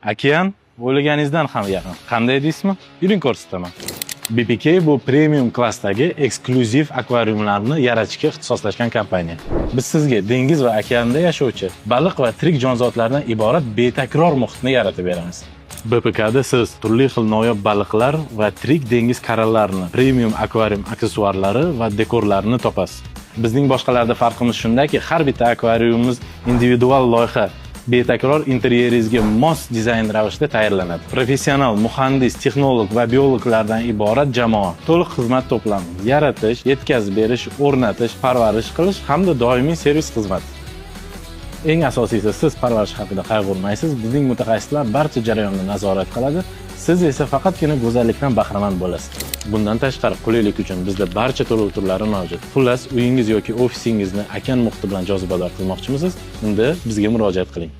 Okean o'ylaganingizdan ham yaqin. Qanday deysizmi? Yuring ko'rsataman. BPK bu premium klassdagi eksklyuziv akvariumlarni yaratishga ixtisoslashgan kompaniya. Biz sizga dengiz va okeanda yashovchi baliq va tirik jonzotlardan iborat betakror muhitni yaratib beramiz. BPKda siz turli xil noyob baliqlar va tirik dengiz karallarini, premium akvarium aksessuarlari va dekorlarini topasiz. Bizning boshqalarda farqimiz shundaki, har bitta akvariumimiz individual loyiha, betakror interyeringizga mos dizayn ravishda tayyorlanadi. Professional muhandis, texnolog va biologlardan iborat jamoa to'liq xizmat to'plami, yaratish, yetkazib berish, o'rnatish, parvarish qilish hamda doimiy servis xizmati. Eng asosiysi, siz parvarish haqida qayg'urmaysiz. Bizning mutaxassislar barcha jarayonni nazorat qiladi. Siz esa faqatgina go'zallikdan bahramand bo'lasiz. Bundan tashqari, qulaylik uchun bizda barcha to'lov turlari mavjud. Xullas, uyingiz yoki ofisingizni okean muhiti bilan jozibador qilmoqchimisiz? Unda bizga murojaat qiling.